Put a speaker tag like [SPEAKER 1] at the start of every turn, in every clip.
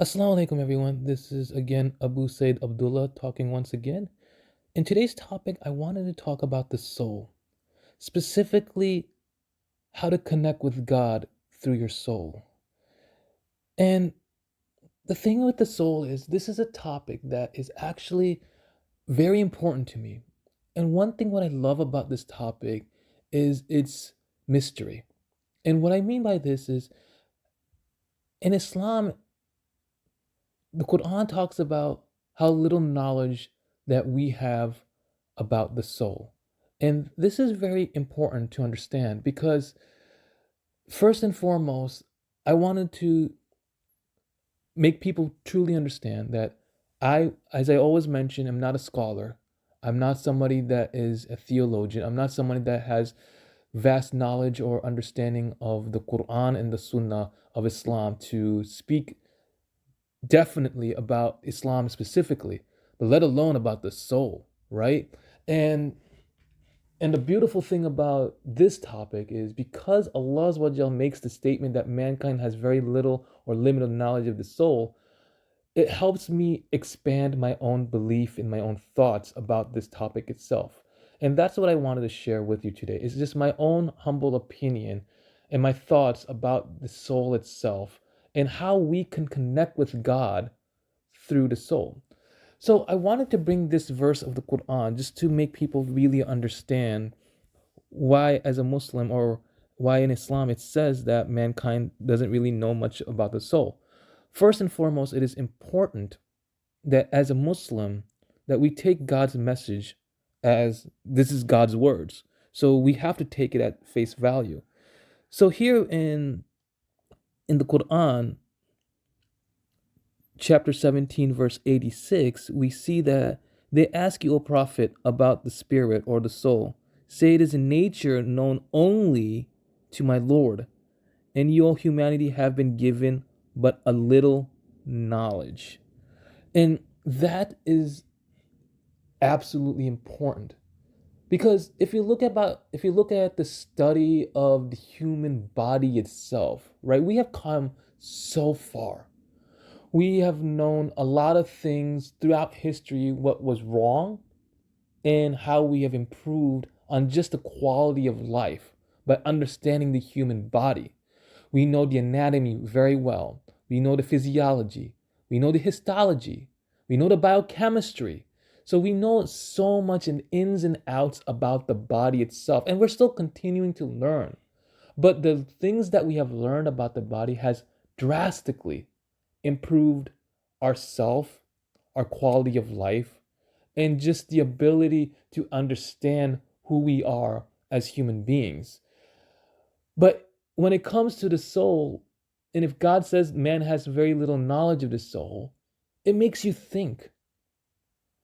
[SPEAKER 1] Assalamu alaikum, everyone. This is again Abu Syed-Abdullah talking once again. In today's topic, I wanted to talk about the soul, specifically how to connect with God through your soul. And the thing with the soul is, this is a topic that is actually very important to me. And one thing what I love about this topic is its mystery. And what I mean by this is, in Islam, the Quran talks about how little knowledge that we have about the soul. And this is very important to understand because, first and foremost, I wanted to make people truly understand that as I always mention, I'm not a scholar. I'm not somebody that is a theologian. I'm not somebody that has vast knowledge or understanding of the Quran and the Sunnah of Islam to speak definitely about Islam specifically, but let alone about the soul, right? And and the beautiful thing about this topic is because Allah Azza wa Jal makes the statement that mankind has very little or limited knowledge of the soul, it helps me expand my own belief and my own thoughts about this topic itself. And that's what I wanted to share with you today. It's just my own humble opinion and my thoughts about the soul itself and how we can connect with God through the soul. So I wanted to bring this verse of the Quran just to make people really understand why, as a Muslim, or why in Islam it says that mankind doesn't really know much about the soul. First and foremost, it is important that as a Muslim that we take God's message as this is God's words. So we have to take it at face value. So here in the Quran, chapter 17, verse 86, we see that they ask you, O Prophet, about the spirit or the soul. Say it is in nature known only to my Lord, and you, O humanity, have been given but a little knowledge. And that is absolutely important because if you look at the study of the human body itself, right? We have come so far. We have known a lot of things throughout history, what was wrong and how we have improved on just the quality of life by understanding the human body. We know the anatomy very well. We know the physiology. We know the histology. We know the biochemistry. So we know so much in ins and outs about the body itself. And we're still continuing to learn. But the things that we have learned about the body has drastically improved our self, our quality of life, and just the ability to understand who we are as human beings. But when it comes to the soul, and if God says man has very little knowledge of the soul, it makes you think.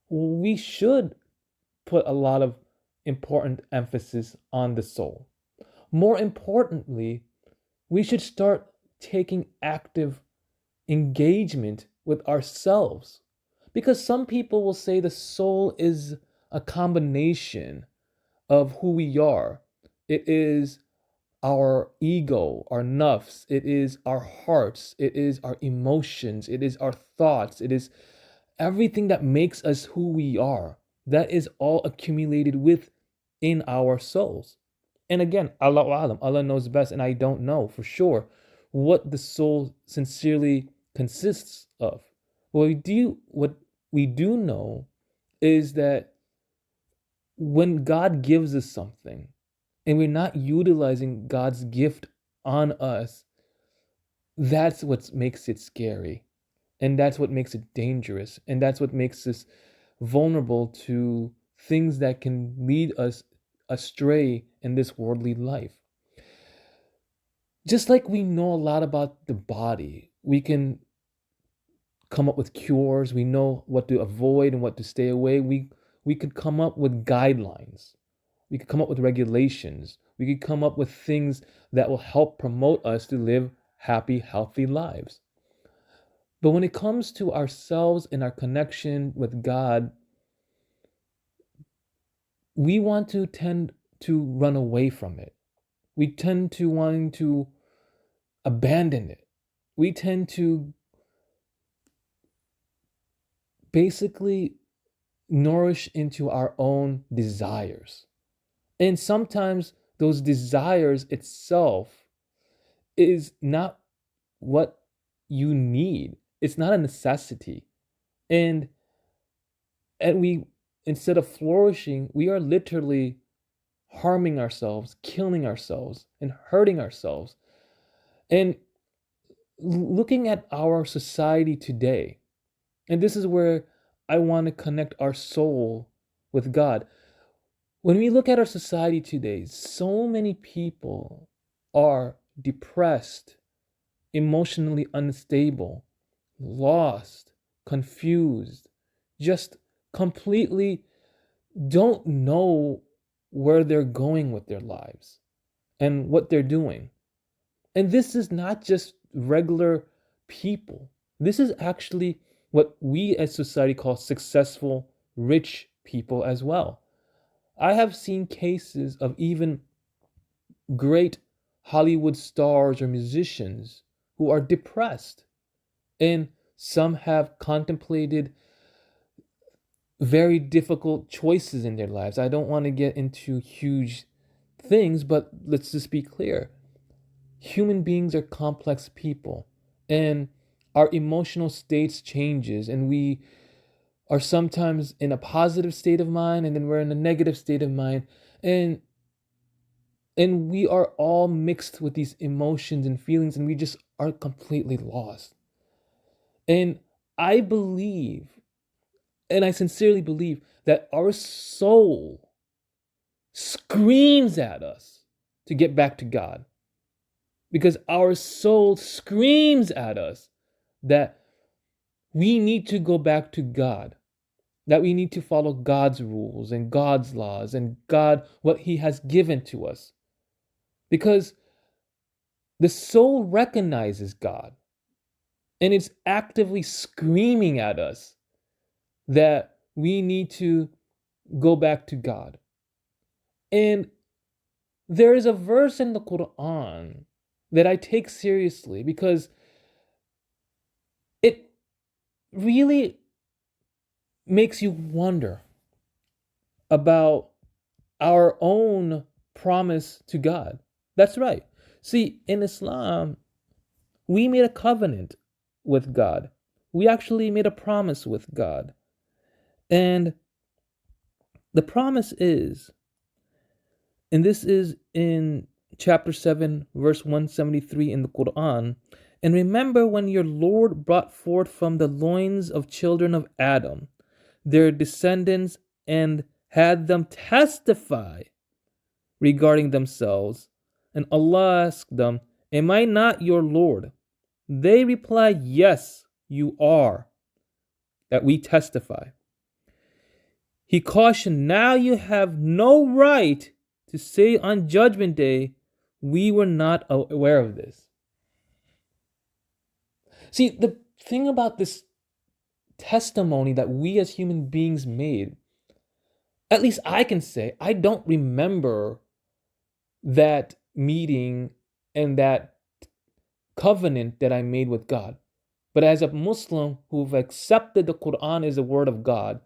[SPEAKER 1] We should put a lot of important emphasis on the soul. More importantly, we should start taking active engagement with ourselves. Because some people will say the soul is a combination of who we are. It is our ego, our nafs, it is our hearts, it is our emotions, it is our thoughts, it is everything that makes us who we are. That is all accumulated within our souls. And again, Allahu Alam, Allah knows best, and I don't know for sure what the soul sincerely consists of. What we do know is that when God gives us something and we're not utilizing God's gift on us, that's what makes it scary. And that's what makes it dangerous. And that's what makes us vulnerable to things that can lead us astray in this worldly life. Just like we know a lot about the body, we can come up with cures, we know what to avoid and what to stay away. We could come up with guidelines. We could come up with regulations. We could come up with things that will help promote us to live happy, healthy lives. But when it comes to ourselves and our connection with God, we want to tend to run away from it. We tend to wanting to abandon it. We tend to basically nourish into our own desires. And sometimes those desires itself is not what you need. It's not a necessity. And we, instead of flourishing, we are literally harming ourselves, killing ourselves, and hurting ourselves. And looking at our society today, and this is where I want to connect our soul with God. When we look at our society today, so many people are depressed, emotionally unstable, lost, confused, just completely don't know where they're going with their lives and what they're doing. And this is not just regular people. This is actually what we as society call successful, rich people as well. I have seen cases of even great Hollywood stars or musicians who are depressed, and some have contemplated very difficult choices in their lives. I don't want to get into huge things, but let's just be clear. Human beings are complex people, and our emotional states changes, and we are sometimes in a positive state of mind, and then we're in a negative state of mind, and we are all mixed with these emotions and feelings, and we just are completely lost. And I believe, and I sincerely believe, that our soul screams at us to get back to God. Because our soul screams at us that we need to go back to God, that we need to follow God's rules and God's laws and God, what He has given to us. Because the soul recognizes God, and it's actively screaming at us that we need to go back to God. And there is a verse in the Quran that I take seriously because it really makes you wonder about our own promise to God. That's right. See, in Islam, we made a covenant with God. We actually made a promise with God. And the promise is, and this is in chapter 7, verse 173 in the Quran, and remember when your Lord brought forth from the loins of children of Adam their descendants and had them testify regarding themselves. And Allah asked them, am I not your Lord? They replied, yes, you are, that we testify. He cautioned, now you have no right to say on Judgment Day, we were not aware of this. See, the thing about this testimony that we as human beings made, at least I can say, I don't remember that meeting and that covenant that I made with God. But as a Muslim who've accepted the Quran as the word of God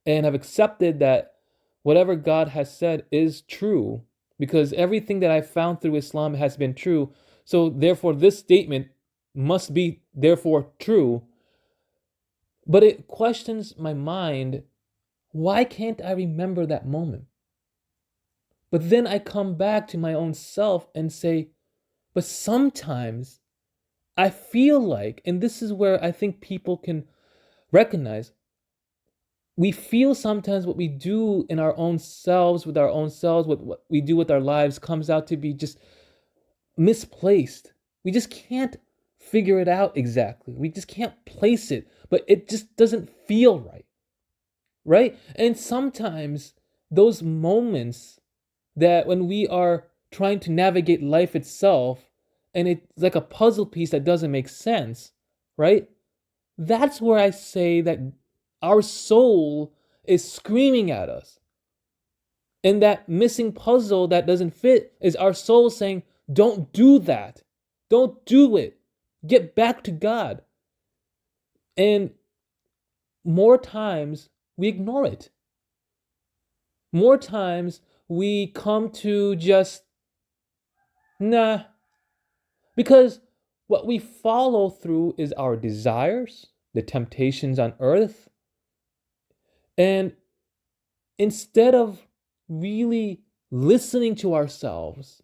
[SPEAKER 1] and have accepted that whatever God has said is true, because everything that I found through Islam has been true, so therefore this statement must be therefore true. But it questions my mind, why can't I remember that moment? But then I come back to my own self and say, but sometimes I feel like, and this is where I think people can recognize, we feel sometimes what we do in our own selves, with our own selves, what we do with our lives comes out to be just misplaced. We just can't figure it out exactly. We just can't place it, but it just doesn't feel right. Right? And sometimes those moments that when we are trying to navigate life itself and it's like a puzzle piece that doesn't make sense, right? That's where I say that our soul is screaming at us. And that missing puzzle that doesn't fit is our soul saying, don't do that. Don't do it. Get back to God. And more times we ignore it. More times we come to just, nah, because what we follow through is our desires, the temptations on earth. And instead of really listening to ourselves,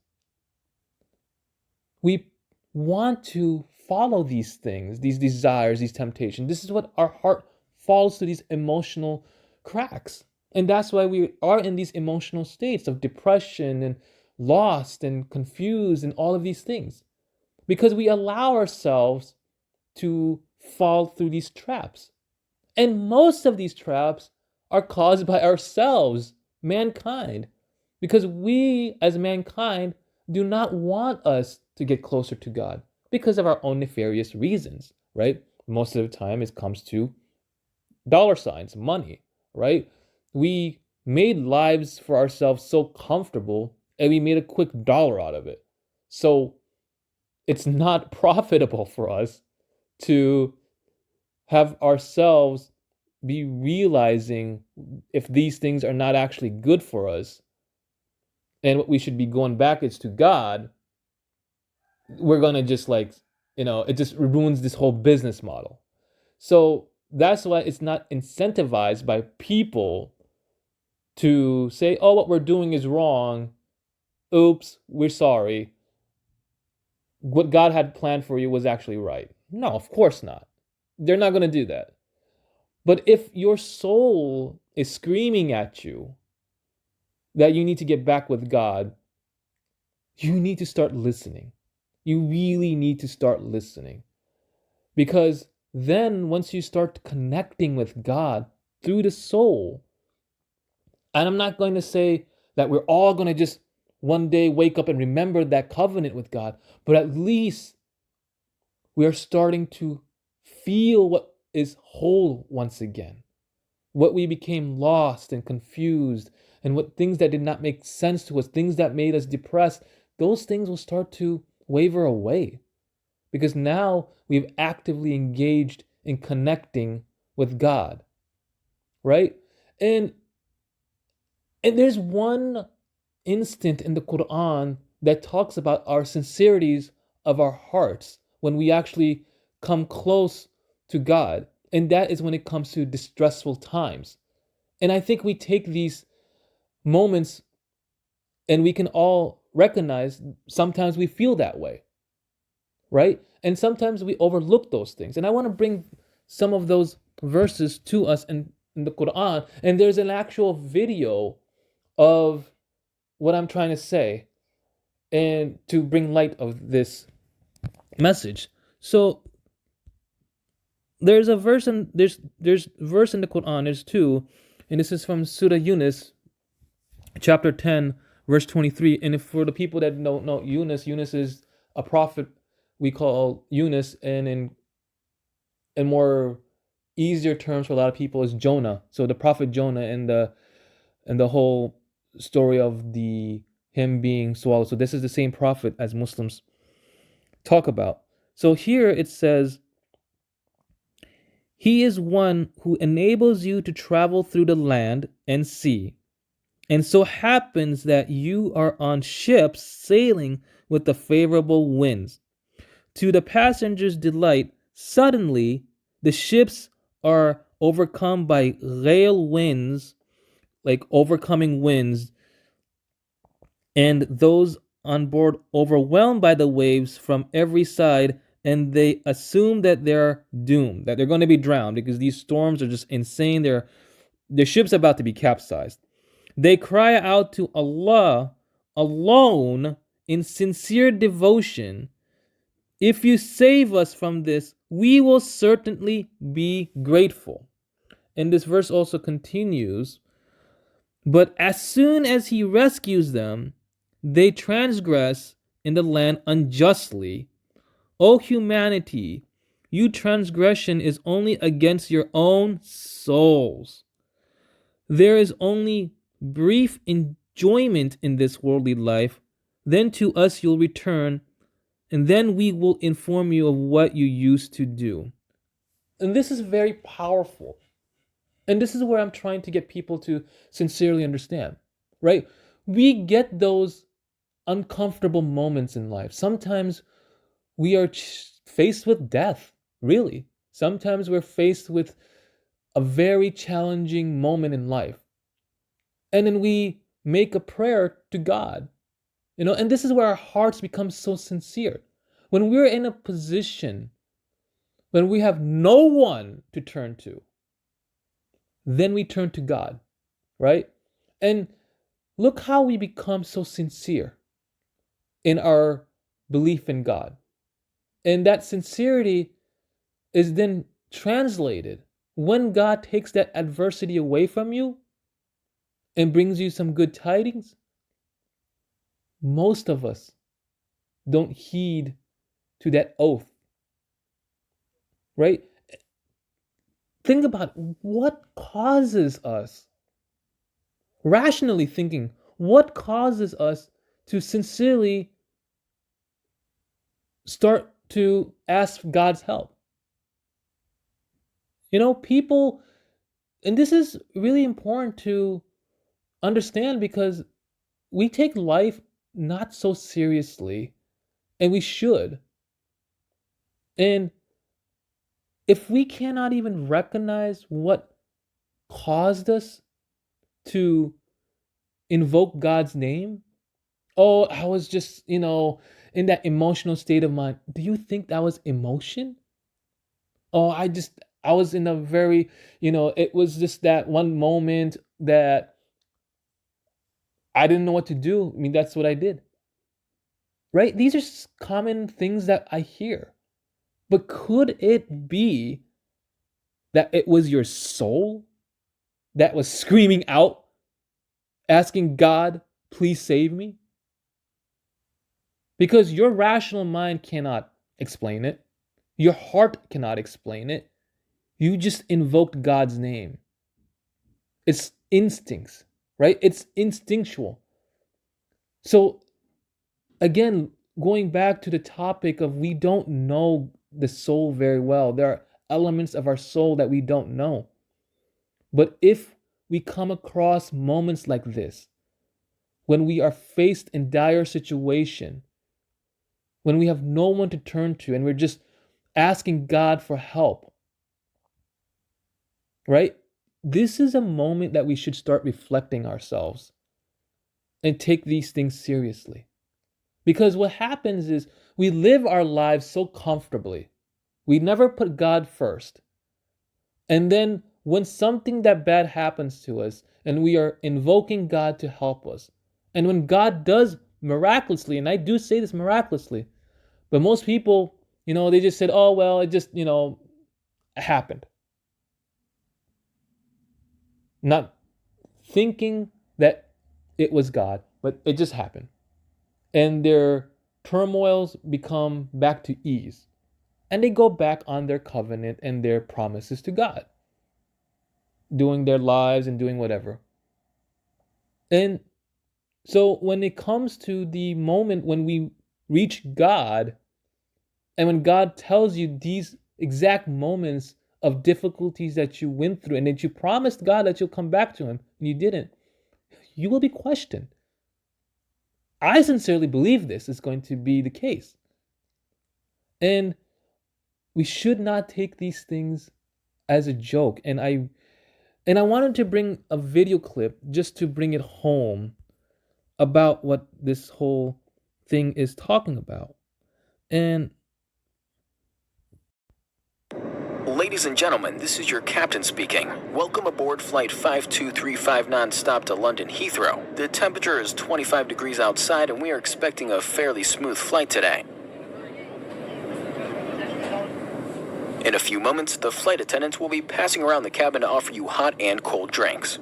[SPEAKER 1] we want to follow these things, these desires, these temptations. This is what our heart falls to, these emotional cracks. And that's why we are in these emotional states of depression and lost and confused and all of these things. Because we allow ourselves to fall through these traps. And most of these traps are caused by ourselves, mankind, because we, as mankind, do not want us to get closer to God because of our own nefarious reasons, right? Most of the time, it comes to dollar signs, money, right? We made lives for ourselves so comfortable and we made a quick dollar out of it. So it's not profitable for us to have ourselves be realizing if these things are not actually good for us and what we should be going back is to God. We're gonna just like, it just ruins this whole business model. So that's why it's not incentivized by people to say, oh, what we're doing is wrong. Oops, we're sorry. What God had planned for you was actually right. No, of course not. They're not gonna do that. But if your soul is screaming at you that you need to get back with God, you need to start listening. You really need to start listening. Because then once you start connecting with God through the soul, and I'm not going to say that we're all going to just one day wake up and remember that covenant with God, but at least we are starting to feel what is whole once again. What we became lost and confused, and what things that did not make sense to us, things that made us depressed, those things will start to waver away. Because now we've actively engaged in connecting with God, right? And there's one instant in the Quran that talks about our sincerities of our hearts when we actually come close to God. And that is when it comes to distressful times. And I think we take these moments and we can all recognize sometimes we feel that way, right? And sometimes we overlook those things. And I want to bring some of those verses to us in the Quran. And there's an actual video of what I'm trying to say and to bring light of this message. So there's a verse in there's verse in the Quran, there's two, and this is from Surah Yunus, chapter 10, verse 23. And if for the people that don't know Yunus is a prophet we call Yunus, and in more easier terms for a lot of people is Jonah. So the prophet Jonah and the whole story of the him being swallowed. So this is the same prophet as Muslims talk about. So here it says, he is one who enables you to travel through the land and sea. And so happens that you are on ships sailing with the favorable winds. To the passenger's delight, suddenly the ships are overcome by gale winds, like overcoming winds, and those on board overwhelmed by the waves from every side, and they assume that they're doomed, that they're going to be drowned because these storms are just insane. Their ship's about to be capsized. They cry out to Allah alone in sincere devotion. If you save us from this, we will certainly be grateful. And this verse also continues, but as soon as he rescues them, they transgress in the land unjustly. O humanity, your transgression is only against your own souls. There is only brief enjoyment in this worldly life. Then to us you'll return, and then we will inform you of what you used to do. And this is very powerful And this is where I'm trying to get people to sincerely understand, right? We get those uncomfortable moments in life. Sometimes we are faced with death, really. Sometimes we're faced with a very challenging moment in life. And then we make a prayer to God, and this is where our hearts become so sincere. When we're in a position when we have no one to turn to, then we turn to God, right? And look how we become so sincere in our belief in God. And that sincerity is then translated when God takes that adversity away from you and brings you some good tidings. Most of us don't heed to that oath, right? Think about what causes us, rationally thinking, what causes us to sincerely start to ask God's help. People, and this is really important to understand because we take life not so seriously, and we should. And if we cannot even recognize what caused us to invoke God's name, oh, I was just, in that emotional state of mind. Do you think that was emotion? Oh, I was in a very, it was just that one moment that I didn't know what to do. I mean, that's what I did. Right? These are common things that I hear. But could it be that it was your soul that was screaming out, asking God, please save me? Because your rational mind cannot explain it. Your heart cannot explain it. You just invoked God's name. It's instincts, right? It's instinctual. So, again, going back to the topic of we don't know the soul very well. There are elements of our soul that we don't know. But if we come across moments like this, when we are faced in dire situation, when we have no one to turn to and we're just asking God for help, right? This is a moment that we should start reflecting ourselves and take these things seriously. Because what happens is we live our lives so comfortably. We never put God first. And then when something that bad happens to us and we are invoking God to help us, and when God does miraculously, and I do say this miraculously, but most people, they just said, oh, well, it just, happened. Not thinking that it was God, but it just happened. And their turmoils become back to ease. And they go back on their covenant and their promises to God, doing their lives and doing whatever. And so when it comes to the moment when we reach God, and when God tells you these exact moments of difficulties that you went through and that you promised God that you'll come back to Him and you didn't, you will be questioned. I sincerely believe this is going to be the case. And we should not take these things as a joke. And I wanted to bring a video clip just to bring it home about what this whole thing is talking about. And
[SPEAKER 2] ladies and gentlemen, this is your captain speaking. Welcome aboard Flight 5235 nonstop to London Heathrow. The temperature is 25 degrees outside and we are expecting a fairly smooth flight today. In a few moments, the flight attendants will be passing around the cabin to offer you hot and cold drinks.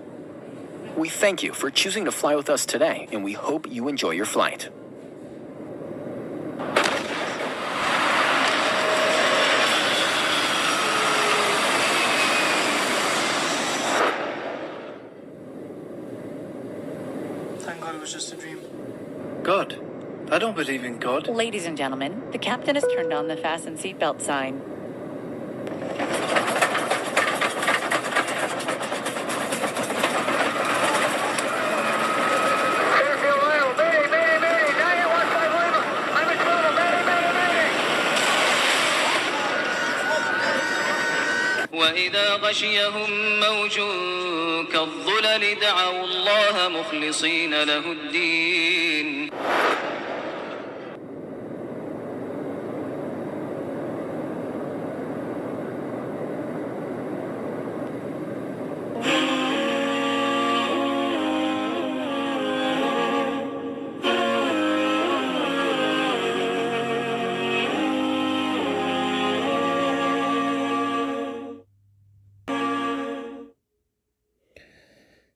[SPEAKER 2] We thank you for choosing to fly with us today, and we hope you enjoy your flight.
[SPEAKER 3] Thank God it was just a dream.
[SPEAKER 4] God? I don't believe in God.
[SPEAKER 5] Ladies and gentlemen, the captain has turned on the fasten seatbelt sign.
[SPEAKER 6] وإذا غشيهم موج كالظلل دعوا الله مخلصين له الدين.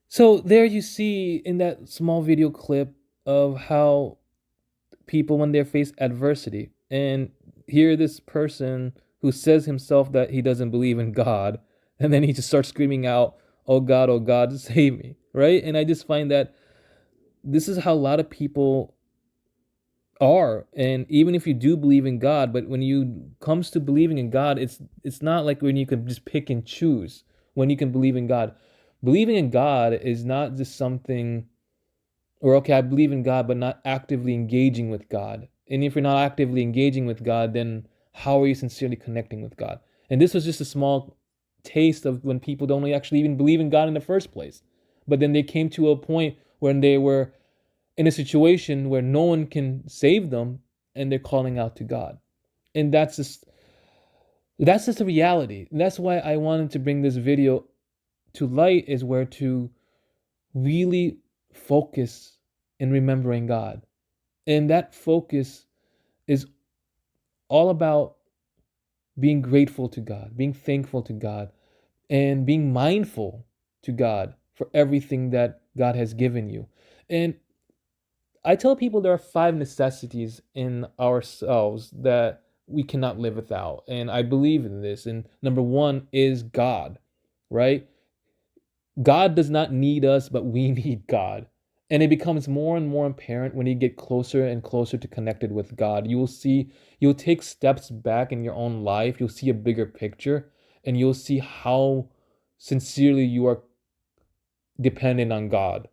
[SPEAKER 1] So there you see in that small video clip of how people, when they're faced adversity, and here this person who says himself that he doesn't believe in God, and then he just starts screaming out, oh God, save me, right? And I just find that this is how a lot of people are. And even if you do believe in God, but when you comes to believing in God, it's not like when you can just pick and choose when you can believe in God. Believing in God is not just something, or okay, I believe in God, but not actively engaging with God. And if you're not actively engaging with God, then how are you sincerely connecting with God? And this was just a small taste of when people don't actually even believe in God in the first place. But then they came to a point when they were in a situation where no one can save them, and they're calling out to God. And that's just a reality. And that's why I wanted to bring this video to light, is where to really focus in remembering God. And that focus is all about being grateful to God, being thankful to God, and being mindful to God for everything that God has given you. And I tell people there are 5 necessities in ourselves that we cannot live without. And I believe in this. And number 1 is God, right? God does not need us, but we need God. And it becomes more and more apparent when you get closer and closer to connected with God. You will see, you'll take steps back in your own life. You'll see a bigger picture, and you'll see how sincerely you are dependent on God.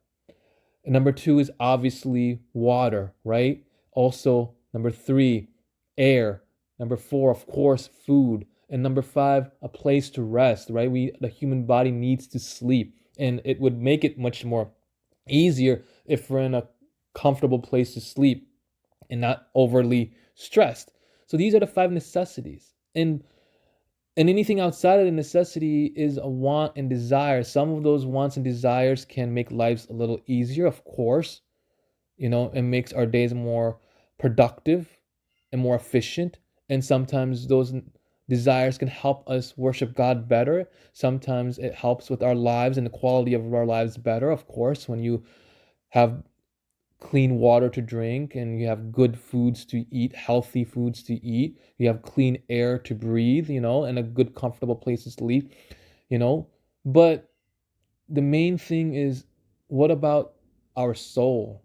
[SPEAKER 1] And number 2 is obviously water, right? Also, number 3, air. Number 4, of course, food. And number 5, a place to rest, right? The human body needs to sleep. And it would make it much more easier if we're in a comfortable place to sleep and not overly stressed. So these are the 5 necessities. And anything outside of the necessity is a want and desire. Some of those wants and desires can make lives a little easier, of course. It makes our days more productive and more efficient. And sometimes those desires can help us worship God better. Sometimes it helps with our lives and the quality of our lives better, of course, when you have clean water to drink, and you have good foods to eat, healthy foods to eat, you have clean air to breathe, and a good comfortable place to sleep, but the main thing is, what about our soul,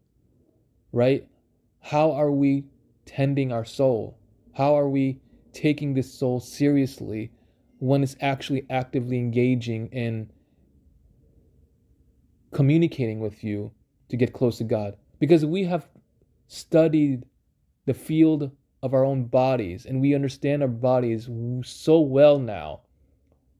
[SPEAKER 1] right? How are we tending our soul? How are we taking this soul seriously when it's actually actively engaging in communicating with you to get close to God? Because we have studied the field of our own bodies, and we understand our bodies so well now,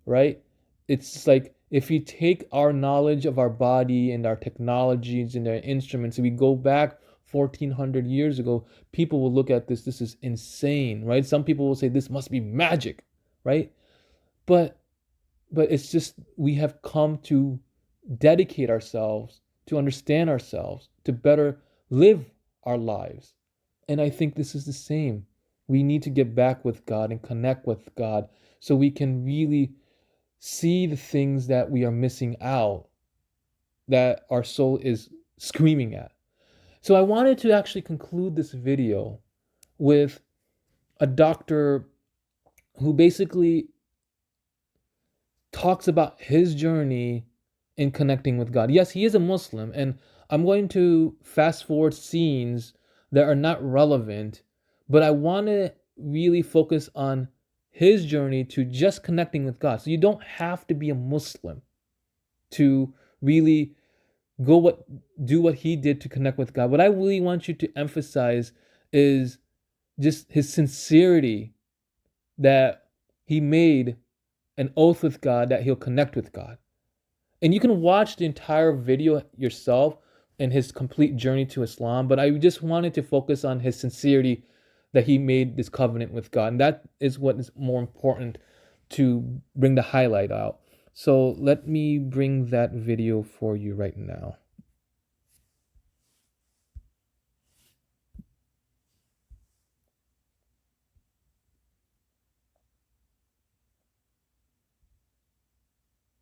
[SPEAKER 1] right? It's like if you take our knowledge of our body and our technologies and our instruments, and we go back 1400 years ago, people will look at this is insane, right? Some people will say this must be magic, right? But it's just, we have come to dedicate ourselves to understand ourselves, to better live our lives. And I think this is the same. We need to get back with God and connect with God so we can really see the things that we are missing out, that our soul is screaming at. So I wanted to actually conclude this video with a doctor who basically talks about his journey in connecting with God. Yes, he is a Muslim, and I'm going to fast forward scenes that are not relevant, but I want to really focus on his journey to just connecting with God. So you don't have to be a Muslim to really do what he did to connect with God. What I really want you to emphasize is just his sincerity that he made an oath with God that he'll connect with God. And you can watch the entire video yourself and his complete journey to Islam, but I just wanted to focus on his sincerity that he made this covenant with God. And that is what is more important to bring the highlight out. So let me bring that video for you right now.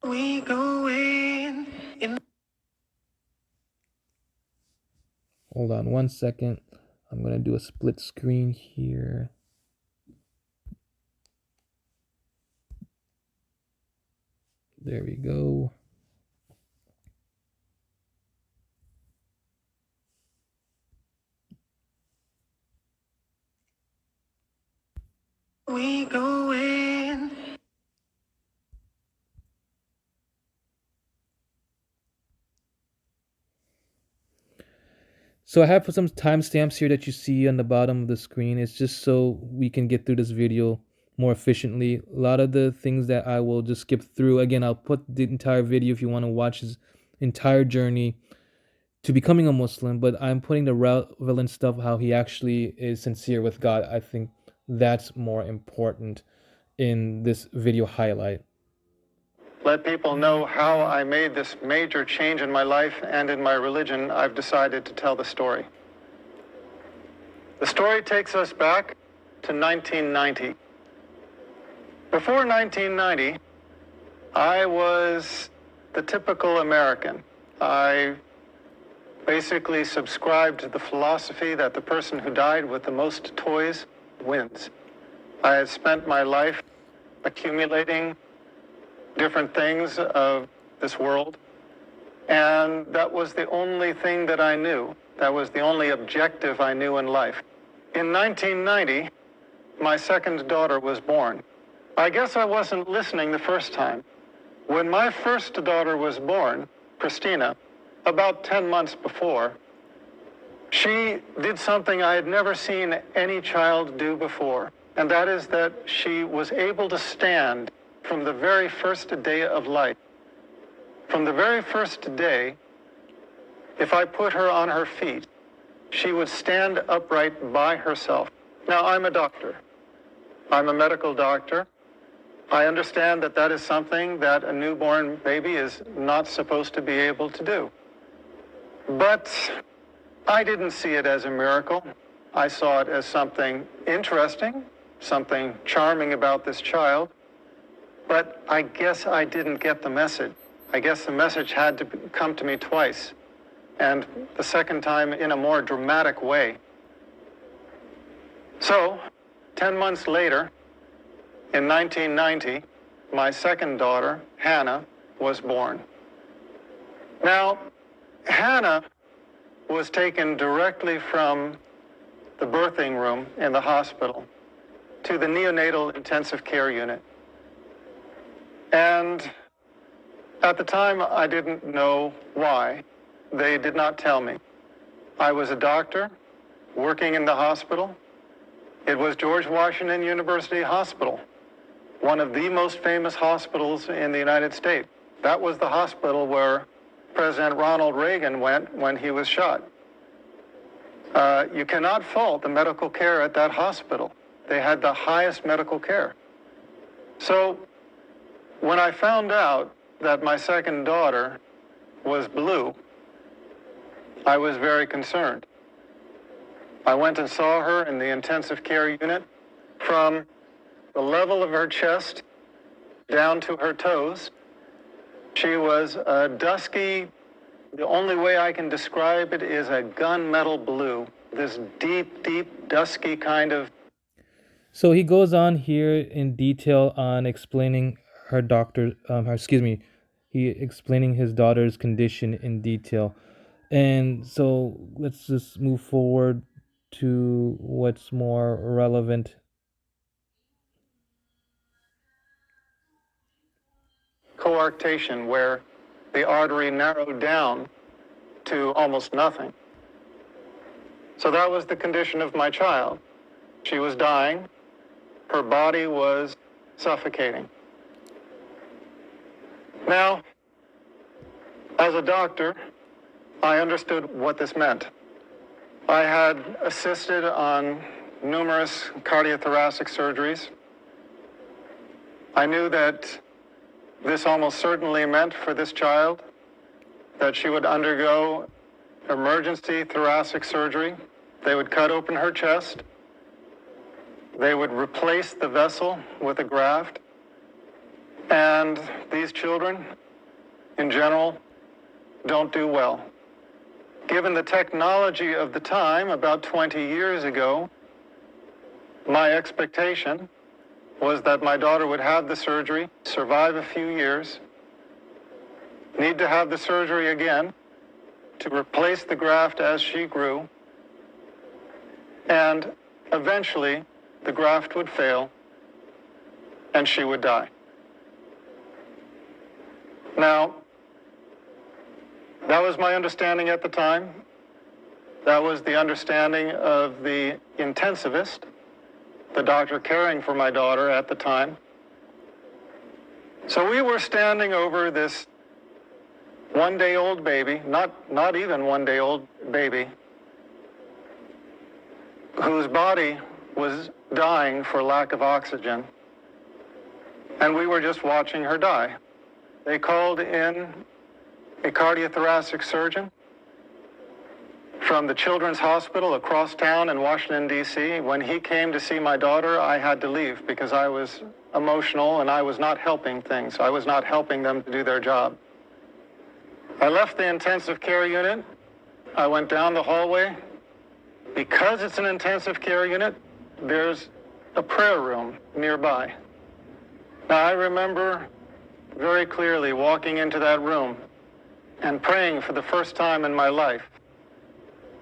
[SPEAKER 3] We go in.
[SPEAKER 1] Hold on 1 second. I'm going to do a split screen here. There we go.
[SPEAKER 3] We go in.
[SPEAKER 1] So I have some timestamps here that you see on the bottom of the screen. It's just so we can get through this video more efficiently. A lot of the things that I will just skip through. Again, I'll put the entire video if you want to watch his entire journey to becoming a Muslim, but I'm putting the relevant stuff, how he actually is sincere with God. I think that's more important in this video highlight.
[SPEAKER 4] Let people know how I made this major change in my life and in my religion. I've decided to tell the story. The story takes us back to 1990. Before 1990, I was the typical American. I basically subscribed to the philosophy that the person who died with the most toys wins. I had spent my life accumulating different things of this world, and that was the only thing that I knew. That was the only objective I knew in life. In 1990, my second daughter was born. I guess I wasn't listening the first time. When my first daughter was born, Christina, about 10 months before, she did something I had never seen any child do before, and that is that she was able to stand from the very first day of life. From the very first day, if I put her on her feet, she would stand upright by herself. Now, I'm a doctor. I'm a medical doctor. I understand that that is something that a newborn baby is not supposed to be able to do. But I didn't see it as a miracle. I saw it as something interesting, something charming about this child. But I guess I didn't get the message. I guess the message had to come to me twice, and the second time in a more dramatic way. So, 10 months later, in 1990, my second daughter, Hannah, was born. Now, Hannah was taken directly from the birthing room in the hospital to the neonatal intensive care unit. And at the time, I didn't know why. They did not tell me. I was a doctor working in the hospital. It was George Washington University Hospital, one of the most famous hospitals in the United States. That was the hospital where President Ronald Reagan went when he was shot. You cannot fault the medical care at that hospital. They had the highest medical care. So when I found out that my second daughter was blue, I was very concerned. I went and saw her in the intensive care unit. From the level of her chest down to her toes, she was a dusky, the only way I can describe it is a gunmetal blue, this deep, deep, dusky kind of.
[SPEAKER 1] So he goes on here in detail on explaining he explaining his daughter's condition in detail. And so let's just move forward to what's more relevant.
[SPEAKER 4] Coarctation, where the artery narrowed down to almost nothing. So that was the condition of my child. She was dying. Her body was suffocating. Now, as a doctor, I understood what this meant. I had assisted on numerous cardiothoracic surgeries. I knew that this almost certainly meant for this child that she would undergo emergency thoracic surgery. They would cut open her chest. They would replace the vessel with a graft. And these children, in general, don't do well. Given the technology of the time, about 20 years ago, my expectation was that my daughter would have the surgery, survive a few years, need to have the surgery again to replace the graft as she grew, and eventually the graft would fail and she would die. Now, that was my understanding at the time. That was the understanding of the intensivist, the doctor caring for my daughter at the time. So we were standing over this one-day-old baby, not even one-day-old baby, whose body was dying for lack of oxygen, and we were just watching her die. They called in a cardiothoracic surgeon from the Children's Hospital across town in Washington, D.C. When he came to see my daughter, I had to leave because I was emotional and I was not helping things. I was not helping them to do their job. I left the intensive care unit. I went down the hallway. Because it's an intensive care unit, there's a prayer room nearby. Now, I remember very clearly walking into that room and praying for the first time in my life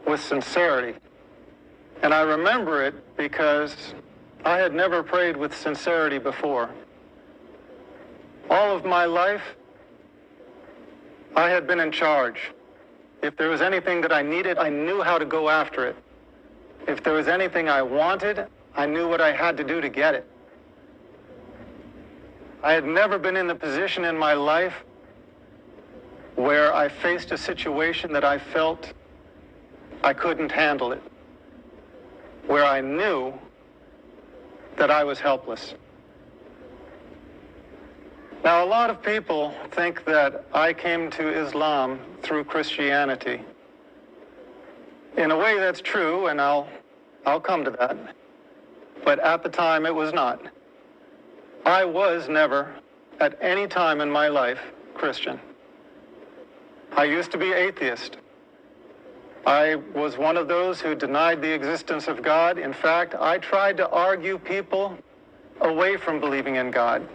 [SPEAKER 4] with sincerity. And I remember it because I had never prayed with sincerity before. All of my life, I had been in charge. If there was anything that I needed, I knew how to go after it. If there was anything I wanted, I knew what I had to do to get it. I had never been in the position in my life where I faced a situation that I felt I couldn't handle it, where I knew that I was helpless. Now, a lot of people think that I came to Islam through Christianity. In a way, that's true, and I'll come to that. But at the time, it was not. I was never, at any time in my life, Christian. I used to be atheist. I was one of those who denied the existence of God. In fact, I tried to argue people away from believing in God.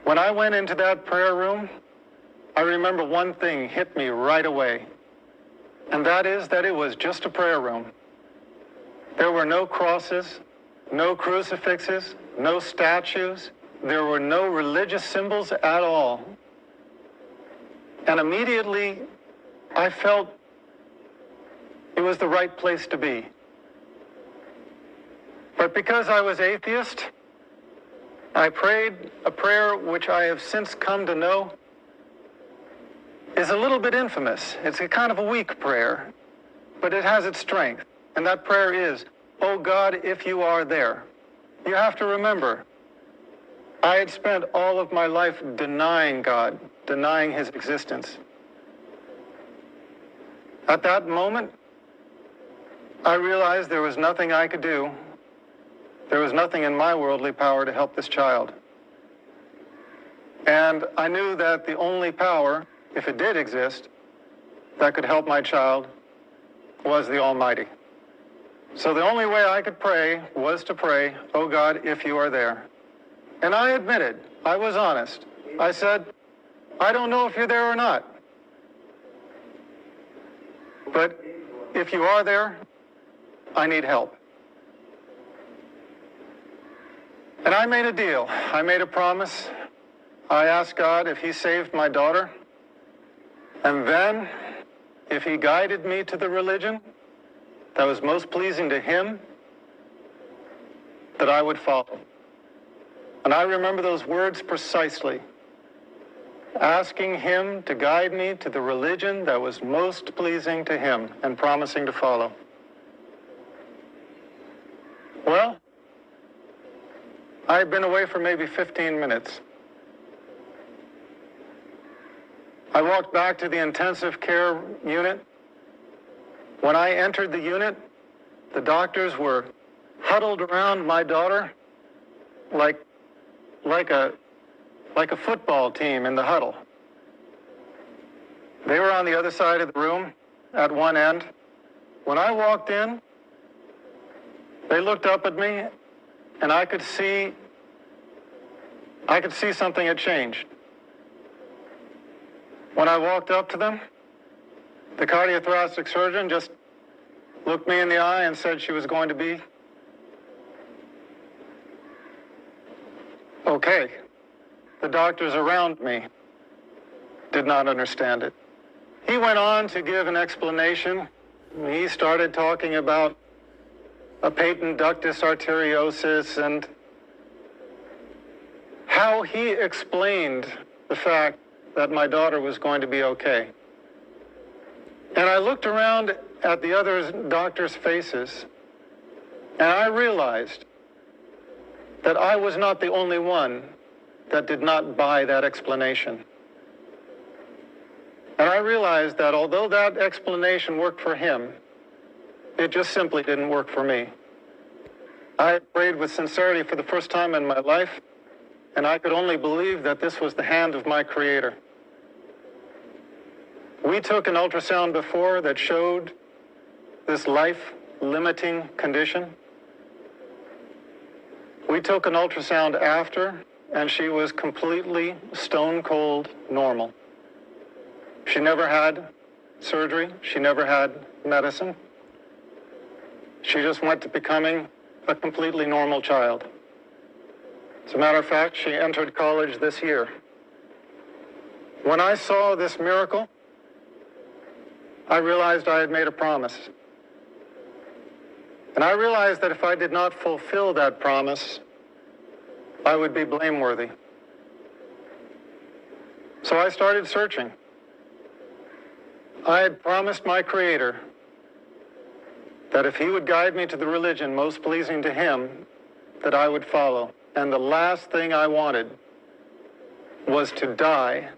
[SPEAKER 4] When I went into that prayer room, I remember one thing hit me right away, and that is that it was just a prayer room. There were no crosses, no crucifixes, no statues. There were no religious symbols at all. And immediately, I felt it was the right place to be. But because I was atheist, I prayed a prayer which I have since come to know is a little bit infamous. It's a kind of a weak prayer, but it has its strength. And that prayer is, "Oh God, if you are there." You have to remember, I had spent all of my life denying God, denying his existence. At that moment, I realized there was nothing I could do. There was nothing in my worldly power to help this child. And I knew that the only power, if it did exist, that could help my child was the Almighty. So the only way I could pray was to pray, "Oh God, if you are there." And I admitted, I was honest. I said, "I don't know if you're there or not. But if you are there, I need help." And I made a deal. I made a promise. I asked God if he saved my daughter, and then if he guided me to the religion that was most pleasing to him, that I would follow. And I remember those words precisely, asking him to guide me to the religion that was most pleasing to him and promising to follow. Well, I had been away for maybe 15 minutes. I walked back to the intensive care unit. When I entered the unit, the doctors were huddled around my daughter like a football team in the huddle. They were on the other side of the room at one end. When I walked in, they looked up at me, and I could see something had changed. When I walked up to them, the cardiothoracic surgeon just looked me in the eye and said she was going to be okay. The doctors around me did not understand it. He went on to give an explanation. He started talking about a patent ductus arteriosus and how he explained the fact that my daughter was going to be okay. And I looked around at the other doctors' faces, and I realized that I was not the only one that did not buy that explanation. And I realized that although that explanation worked for him, it just simply didn't work for me. I had prayed with sincerity for the first time in my life, and I could only believe that this was the hand of my Creator. We took an ultrasound before that showed this life-limiting condition. We took an ultrasound after, and she was completely stone-cold normal. She never had surgery. She never had medicine. She just went to becoming a completely normal child. As a matter of fact, she entered college this year. When I saw this miracle, I realized I had made a promise. And I realized that if I did not fulfill that promise, I would be blameworthy. So I started searching. I had promised my Creator that if He would guide me to the religion most pleasing to Him, that I would follow. And the last thing I wanted was to die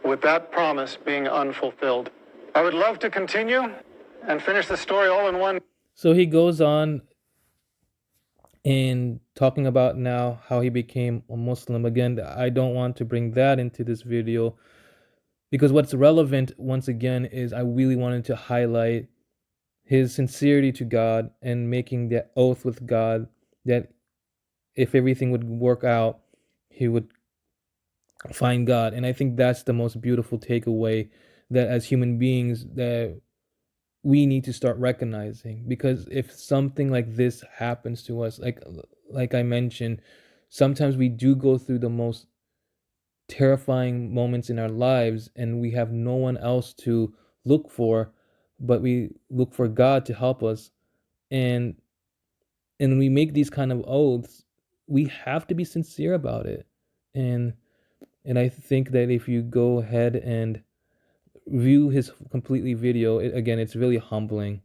[SPEAKER 4] with that promise being unfulfilled. I would love to continue and finish the story all in one.
[SPEAKER 1] So he goes on in talking about now how he became a Muslim. Again, I don't want to bring that into this video because what's relevant, once again, is I really wanted to highlight his sincerity to God and making that oath with God that if everything would work out, he would find God. And I think that's the most beautiful takeaway, that as human beings that we need to start recognizing. Because if something like this happens to us, like I mentioned, sometimes we do go through the most terrifying moments in our lives and we have no one else to look for, but we look for God to help us. And we make these kind of oaths, we have to be sincere about it. And I think that if you go ahead and view his completely video, again, it's really humbling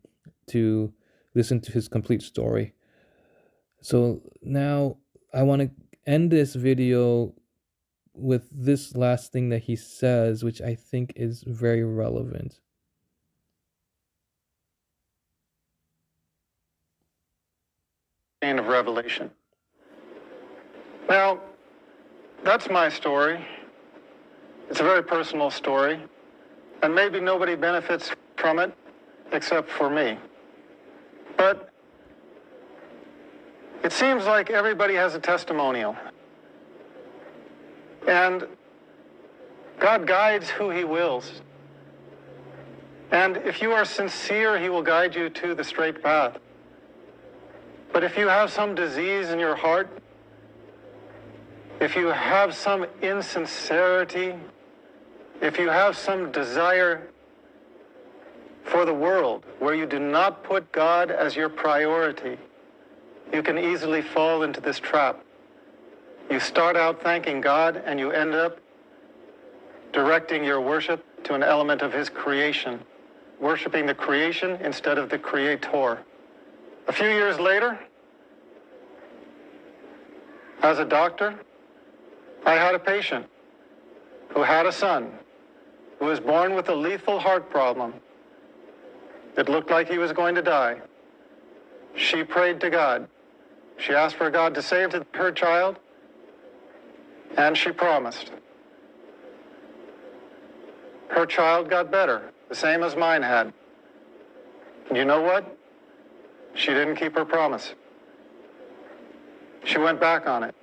[SPEAKER 1] to listen to his complete story. So now I want to end this video with this last thing that he says, which I think is very relevant.
[SPEAKER 4] Of revelation. Now, that's my story. It's a very personal story, and maybe nobody benefits from it except for me. But it seems like everybody has a testimonial. And God guides who He wills. And if you are sincere, He will guide you to the straight path. But if you have some disease in your heart, if you have some insincerity, if you have some desire for the world where you do not put God as your priority, you can easily fall into this trap. You start out thanking God and you end up directing your worship to an element of His creation, worshiping the creation instead of the Creator. A few years later, as a doctor, I had a patient who had a son who was born with a lethal heart problem. It looked like he was going to die. She prayed to God. She asked for God to save her child, and she promised. Her child got better, the same as mine had. And you know what? She didn't keep her promise. She went back on it.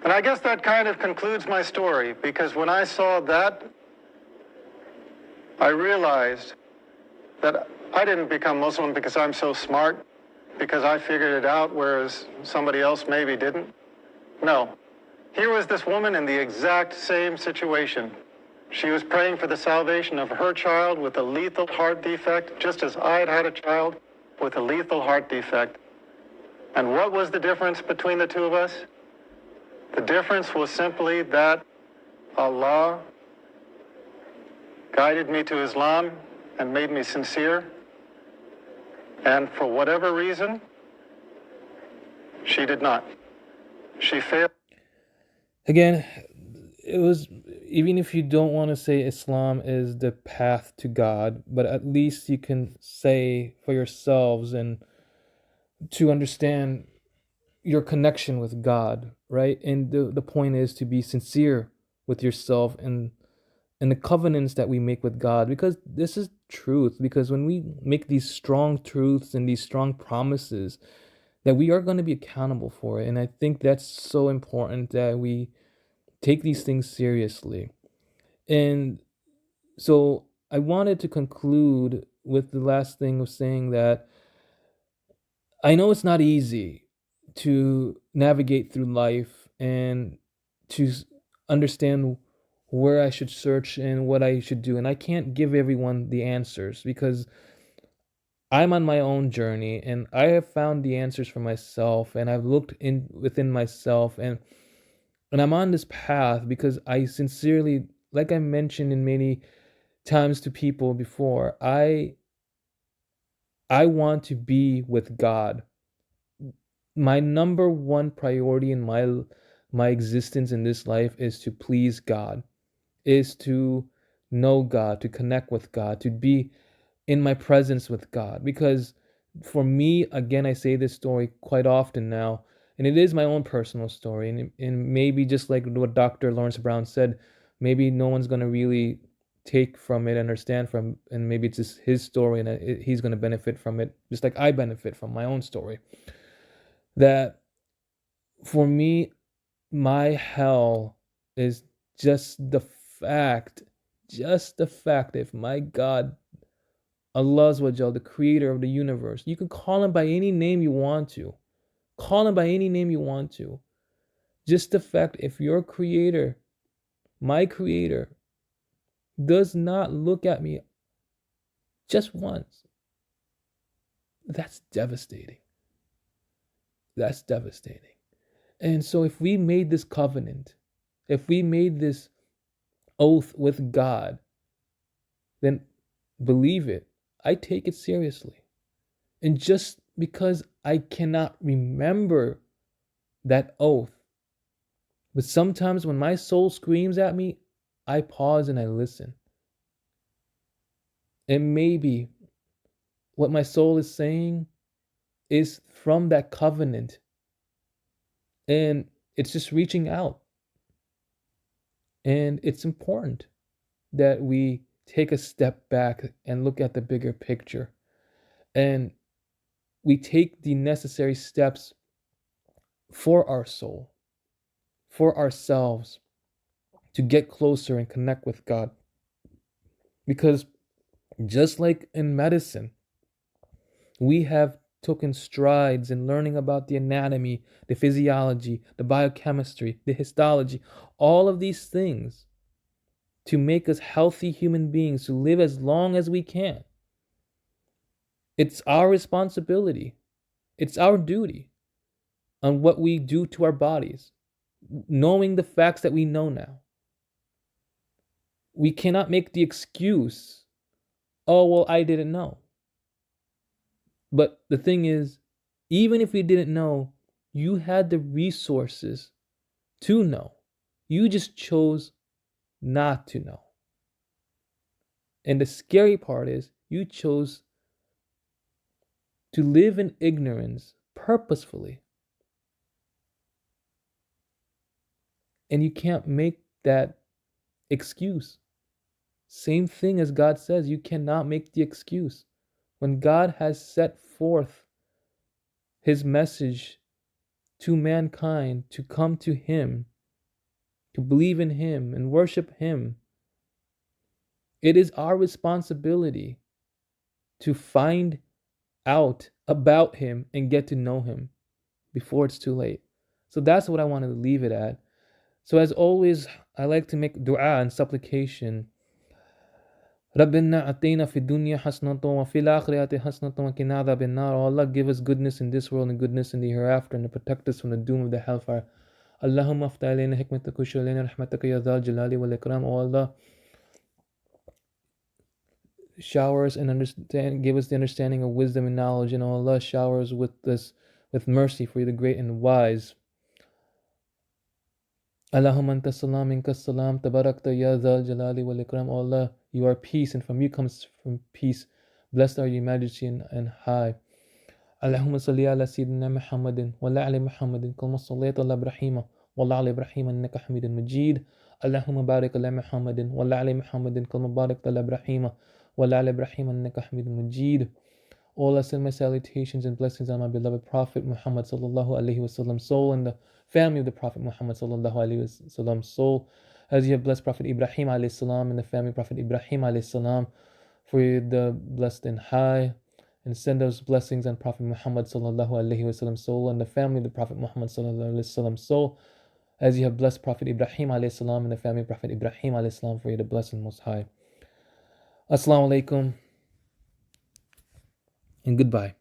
[SPEAKER 4] And I guess that kind of concludes my story, because when I saw that, I realized that I didn't become Muslim because I'm so smart, because I figured it out, whereas somebody else maybe didn't. No. Here was this woman in the exact same situation. She was praying for the salvation of her child with a lethal heart defect, just as I had had a child with a lethal heart defect. And what was the difference between the two of us? The difference was simply that Allah guided me to Islam and made me sincere. And for whatever reason, she did not. She failed.
[SPEAKER 1] Again, it was, even if you don't want to say Islam is the path to God, but at least you can say for yourselves and to understand your connection with God, right? And the point is to be sincere with yourself and the covenants that we make with God, because this is truth. Because when we make these strong truths and these strong promises, that we are going to be accountable for it. And I think that's so important that we take these things seriously. And so I wanted to conclude with the last thing of saying that I know it's not easy to navigate through life and to understand where I should search and what I should do. And I can't give everyone the answers because I'm on my own journey and I have found the answers for myself, and I've looked in within myself, and I'm on this path because I sincerely, like I mentioned in many times to people before, I want to be with God. My number one priority in my existence in this life is to please God, is to know God, to connect with God, to be in my presence with God. Because for me, again, I say this story quite often now, and it is my own personal story. And maybe just like what Dr. Lawrence Brown said, maybe no one's going to really take from it, understand from, and maybe it's just his story and he's going to benefit from it, just like I benefit from my own story. That for me, my hell is just the fact if my God, Allah Azawajal, the creator of the universe, you can call him by any name you want to. Call him by any name you want to. Just the fact if your creator, my creator, does not look at me just once, that's devastating. That's devastating. And so if we made this covenant, if we made this oath with God, then believe it, I take it seriously. And just because I cannot remember that oath, but sometimes when my soul screams at me, I pause and I listen. And maybe what my soul is saying is from that covenant. And it's just reaching out. And it's important that we take a step back and look at the bigger picture. And we take the necessary steps for our soul, for ourselves, to get closer and connect with God. Because just like in medicine, we have taken strides in learning about the anatomy, the physiology, the biochemistry, the histology, all of these things to make us healthy human beings to live as long as we can. It's our responsibility. It's our duty on what we do to our bodies, knowing the facts that we know now. We cannot make the excuse, oh, well, I didn't know. But the thing is, even if we didn't know, you had the resources to know. You just chose not to know. And the scary part is, you chose to live in ignorance purposefully. And you can't make that excuse. Same thing as God says, you cannot make the excuse. When God has set forth his message to mankind to come to him, to believe in him and worship him, it is our responsibility to find out about him and get to know him before it's too late. So that's what I wanted to leave it at. So as always, I like to make dua and supplication. رَبِّنَا أَتِينَا فِي الدُّنْيَا حَسْنَةً وَفِي الْآخِرَةِ حَسْنَةً وَقِنَا عَذَابَ النَّارِ. Oh Allah, give us goodness in this world and goodness in the hereafter, and to protect us from the doom of the hellfire. Allahumma aftah alayna hikmataka wa alayna rahmataka ya dhal jalali wal ikram. Oh Allah, shower us and give us the understanding of wisdom and knowledge, and oh Allah, shower us with mercy, for you the great and wise. Allahumma anta salam minka salam tabarakta ya dhal jalali wal ikram. Oh Allah, you are peace, and from you comes from peace. Blessed are you, majesty and high. Allahumma salli ala sayyidina Muhammadin wa ala ali Muhammadin kama sallaita ala Ibrahim wa ala ali Ibrahim innaka Hamidun Majid. Allahumma barik ala Muhammadin wa ala ali Muhammadin kama barakta ala Ibrahim wa ala ali Ibrahim innaka Hamidun Majid. O Allah, send my salutations and blessings on my beloved Prophet Muhammad sallallahu alaihi wasallam soul, and the family of the Prophet Muhammad sallallahu alaihi wasallam soul, as you have blessed Prophet Ibrahim alayhi salam and the family of Prophet Ibrahim alayhi salam, for the blessed and high, and send those blessings on Prophet Muhammad sallallahu alaihi wasallam soul and the family of the Prophet Muhammad sallallahu alaihi wasallam soul, as you have blessed Prophet Ibrahim alayhi salam and the family of Prophet Ibrahim alayhi salam, for you the blessed and most high. Assalamu alaikum and goodbye.